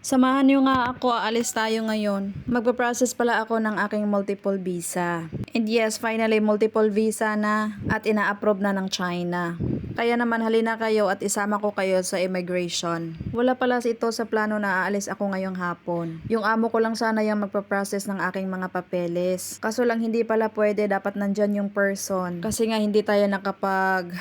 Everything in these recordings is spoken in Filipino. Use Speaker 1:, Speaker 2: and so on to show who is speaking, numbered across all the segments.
Speaker 1: Samahan niyo nga ako, aalis tayo ngayon. Magpa-process pala ako ng aking multiple visa. And yes, finally multiple visa na at ina-approve na ng China. Kaya naman halina kayo at isama ko kayo sa immigration. Wala pala ito sa plano na aalis ako ngayong hapon. Yung amo ko lang sana yung magpa-process ng aking mga papeles. Kaso lang hindi pala pwede, dapat nandyan yung person. Kasi nga hindi tayo nakapag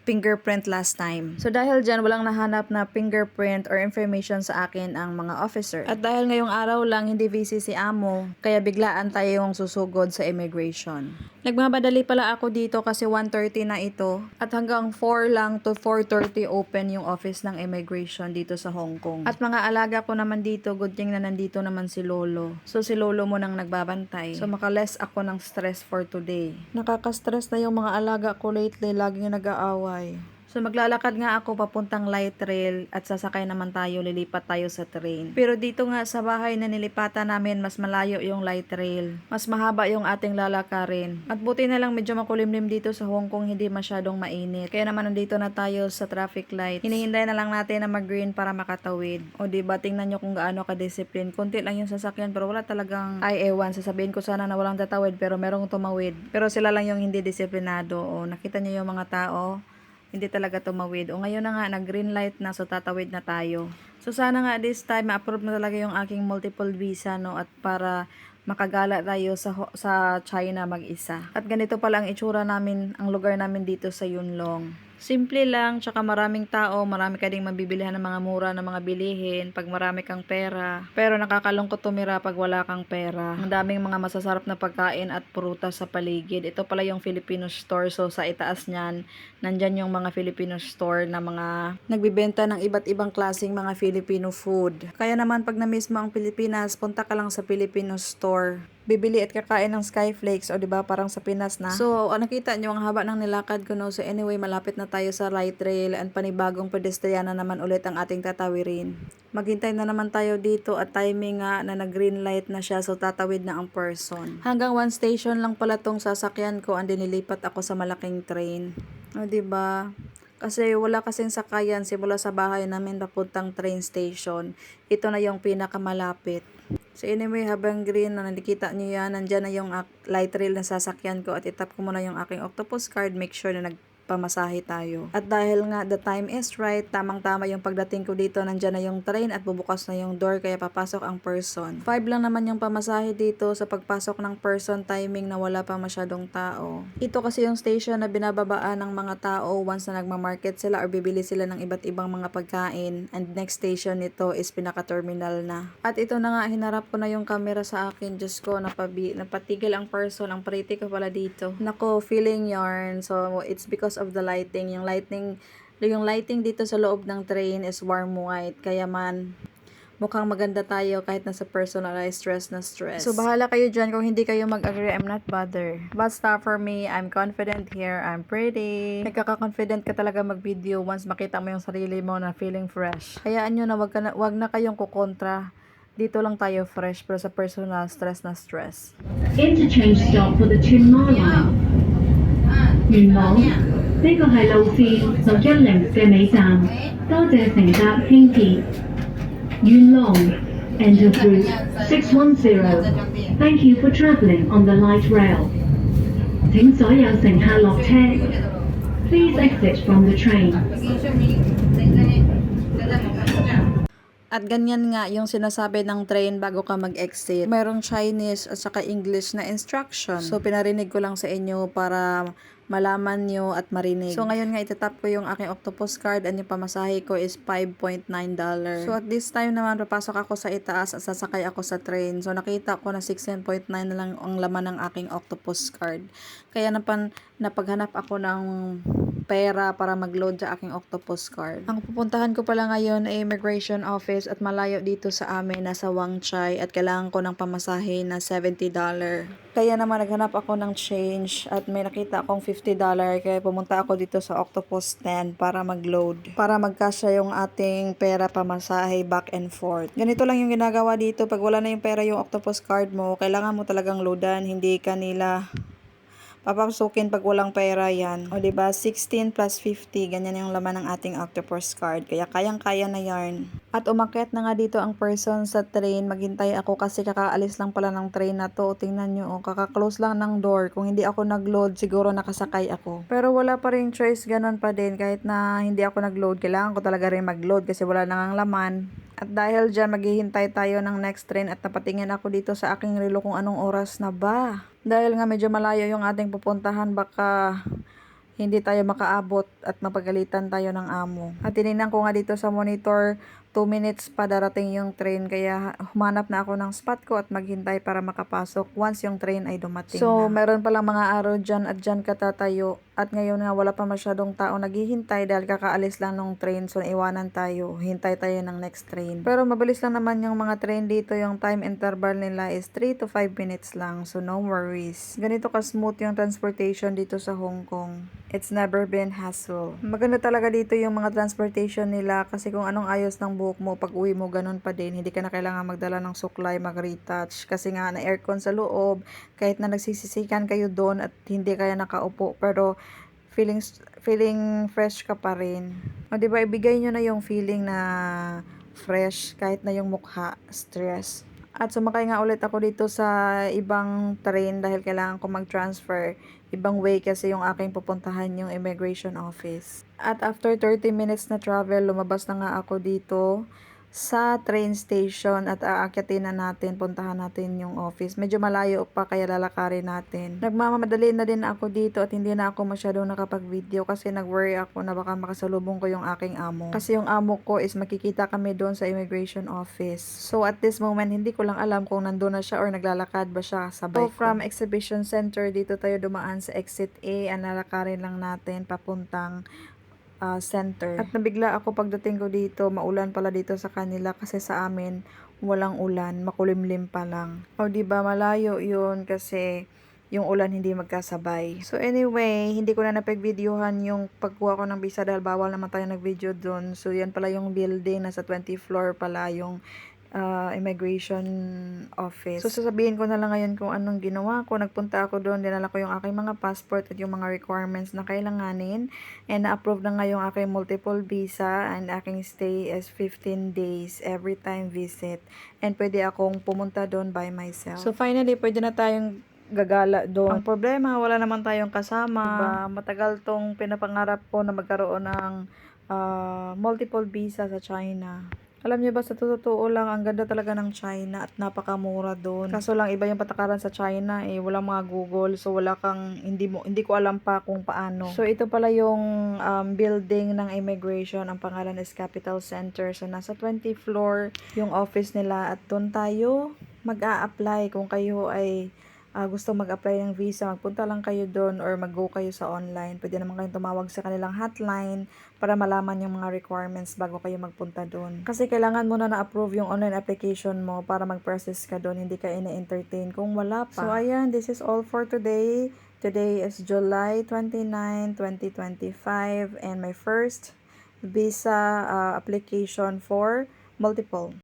Speaker 1: fingerprint last time. So dahil dyan, walang nahanap na fingerprint or information sa akin ang mga officer. At dahil ngayong araw lang hindi busy si amo, kaya biglaan tayong susugod sa immigration. Nagmamadali pala ako dito kasi 1:30 na ito at hanggang 4 lang to 4:30 open yung office ng immigration dito sa Hong Kong. At mga alaga ko naman dito, good thing na nandito naman si Lolo. So si Lolo mo nang nagbabantay. So makaless ako ng stress for today. Nakaka-stress na yung mga alaga ko lately, laging nag-aaway. So maglalakad nga ako papuntang light rail at sasakay naman tayo, lilipat tayo sa train. Pero dito nga sa bahay na nilipatan namin, mas malayo yung light rail. Mas mahaba yung ating lalakarin. At buti na lang medyo makulimlim dito sa Hong Kong, hindi masyadong mainit. Kaya naman nandito na tayo sa traffic light. Hinihintay na lang natin na mag-green para makatawid. O diba, tingnan nyo kung gaano ka-discipline. Kunti lang yung sasakyan pero wala talagang, ay ewan, sasabihin ko sana na walang tatawid pero merong tumawid. Pero sila lang yung hindi disiplinado. O nakita nyo yung mga tao, hindi talaga tumawid. O ngayon na nga, nag-green light na, so tatawid na tayo. So sana nga this time, ma-approve na talaga yung aking multiple visa, no? At para makagala tayo sa China mag-isa. At ganito pala ang itsura namin, ang lugar namin dito sa Yunlong. Simple lang, tsaka maraming tao, marami ka ding mabibilihan ng mga mura na mga bilihin pag marami kang pera. Pero nakakalungkot tumira pag wala kang pera. Ang daming mga masasarap na pagkain at prutas sa paligid. Ito pala yung Filipino store, so sa itaas niyan, nandyan yung mga Filipino store na mga nagbibenta ng iba't ibang klaseng mga Filipino food. Kaya naman pag na-miss mo ang Pilipinas, punta ka lang sa Filipino store. Bibili at kakain ng Skyflakes, o diba parang sa Pinas na. So nakita nyo ang haba ng nilakad ko, no. So anyway, malapit na tayo sa light rail and panibagong pedestriana naman ulit ang ating tatawirin. Maghintay na naman tayo dito at timing nga na nag-green light na siya, so tatawid na ang person. Hanggang 1 station lang pala tong sasakyan ko and nilipat ako sa malaking train. O diba? Kasi wala kasing sakayan simula sa bahay namin papuntang train station. Ito na yung pinakamalapit. So anyway, habang green na nakikita nyo yan, nandyan na yung light rail na sasakyan ko at itap ko muna yung aking octopus card, make sure na nagpamasahe tayo. At dahil nga the time is right, tamang-tama yung pagdating ko dito, nandyan na yung train at bubukas na yung door kaya papasok ang person. 5 lang naman yung pamasahe dito sa pagpasok ng person, timing na wala pa masyadong tao. Ito kasi yung station na binababaan ng mga tao once na nagmamarket sila or bibili sila ng iba't ibang mga pagkain, and next station nito is pinaka-terminal na. At ito na nga, hinarap ko na yung camera sa akin. Diyos ko, napatigil ang person. Ang pretty ko pala dito. Nako, feeling yarn. So, it's because of the lighting. Yung lighting dito sa loob ng train is warm white. Kaya man, mukhang maganda tayo kahit nasa personalized stress na stress. So, bahala kayo dyan. Kung hindi kayo mag-agree, I'm not bothered. Basta for me, I'm confident here. I'm pretty. Nagkaka-confident ka talaga mag-video once makita mo yung sarili mo na feeling fresh. Hayaan nyo na wag na kayong kukontra. Dito lang tayo fresh, pero sa personal stress na stress.
Speaker 2: Interchange stop for the Tuen Ma line. 元朗，呢個係路線610嘅尾站，多謝乘搭輕鐵。元朗 Enter route 610. Thank you for travelling on the light rail. 請所有乘客落車。Please exit from the train.
Speaker 1: At ganyan nga yung sinasabi ng train bago ka mag-exit. Mayroong Chinese at saka English na instruction. So pinarinig ko lang sa inyo para malaman nyo at marinig. So ngayon nga itatap ko yung aking octopus card and yung pamasahe ko is $5.9. So at this time naman papasok ako sa itaas at sasakay ako sa train. So nakita ko na 16.9 na lang ang laman ng aking octopus card. Kaya napaghanap ako ng pera para mag-load sa aking octopus card. Ang pupuntahan ko pala ngayon ay immigration office at malayo dito sa amin, nasa Wang Chai, at kailangan ko ng pamasahe na $70. Kaya naman naghanap ako ng change at may nakita akong $50 kaya pumunta ako dito sa octopus stand para mag-load. Para magkasya yung ating pera pamasahe back and forth. Ganito lang yung ginagawa dito. Pag wala na yung pera yung octopus card mo, kailangan mo talagang loadan. Hindi ka nila papasukin pag walang pera yan. O diba, 16 plus 50, ganyan yung laman ng ating Octopus card. Kaya kayang-kaya na yarn. At umakyat na nga dito ang person sa train. Maghintay ako kasi kakaalis lang pala ng train na to. Tingnan nyo, kaka-close lang ng door. Kung hindi ako nag-load, siguro nakasakay ako. Pero wala pa rin choice, ganun pa din. Kahit na hindi ako nag-load, kailangan ko talaga rin mag-load kasi wala nang laman. At dahil dyan, maghihintay tayo ng next train at napatingin ako dito sa aking relo kung anong oras na ba. Dahil nga medyo malayo yung ating pupuntahan, baka hindi tayo makaabot at mapagalitan tayo ng amo. At tinignan ko nga dito sa monitor, 2 minutes pa darating yung train, kaya humanap na ako ng spot ko at maghintay para makapasok once yung train ay dumating na. Meron palang mga araw dyan at dyan katatayo. At ngayon nga wala pa masyadong tao naghihintay dahil kakaalis lang ng train, so naiwanan tayo. Hintay tayo ng next train. Pero mabilis lang naman yung mga train dito, yung time interval nila is 3 to 5 minutes lang, so no worries. Ganito ka-smooth yung transportation dito sa Hong Kong. It's never been hassle. Maganda talaga dito yung mga transportation nila kasi kung anong ayos ng buhok mo, pag uwi mo ganun pa din. Hindi ka na kailangan magdala ng suklay, mag-retouch kasi nga na aircon sa loob, kahit na nagsisisikan kayo doon at hindi kaya nakaupo, pero feeling fresh ka pa rin. O diba, ibigay nyo na yung feeling na fresh kahit na yung mukha stress. At sumakay nga ulit ako dito sa ibang train dahil kailangan ko mag-transfer. Ibang way kasi yung aking pupuntahan yung immigration office. At after 30 minutes na travel, lumabas na nga ako dito sa train station at aakyatin na natin, puntahan natin yung office. Medyo malayo pa kaya lalakarin natin. Nagmamadali na din ako dito at hindi na ako masyadong nakapag-video kasi nag-worry ako na baka makasalubong ko yung aking amo. Kasi yung amo ko is makikita kami doon sa immigration office. So at this moment, hindi ko lang alam kung nandun na siya or naglalakad ba siya sabay ko. So from exhibition center, dito tayo dumaan sa exit A. Lalakarin lang natin papuntang center. At nabigla ako pagdating ko dito, maulan pala dito sa kanila kasi sa amin walang ulan, makulimlim pa lang. O diba, malayo yun kasi yung ulan hindi magkasabay. So anyway, hindi ko na napag-videohan yung pagkuha ko ng visa dahil bawal naman tayo nag-video doon. So yan pala yung building, nasa 20th floor pala yung immigration office. So sasabihin ko na lang ngayon kung anong ginawa ko. Nagpunta ako doon, dinala ko yung aking mga passport at yung mga requirements na kailanganin, and na-approve na nga yung aking multiple visa, and aking stay is 15 days every time visit, and pwede akong pumunta doon by myself. So finally, pwede na tayong gagala doon. Ang problema, wala naman tayong kasama. Diba? Matagal tong pinapangarap ko na magkaroon ng multiple visa sa China. Alam niyo ba, sa totoo lang, ang ganda talaga ng China at napakamura doon. Kaso lang, iba yung patakaran sa China eh, walang mga Google, so wala kang, hindi ko alam pa kung paano. So ito pala yung building ng immigration, ang pangalan is Capital Center. So nasa 20th floor yung office nila at doon tayo mag-a-apply kung kayo ay gusto mag-apply ng visa, magpunta lang kayo doon or mag-go kayo sa online. Pwede naman kayong tumawag sa kanilang hotline para malaman yung mga requirements bago kayo magpunta doon. Kasi kailangan mo na na-approve yung online application mo para mag-process ka doon, hindi ka ina-entertain kung wala pa. So ayan, this is all for today. Today is July 29, 2025 and my first visa application for multiple.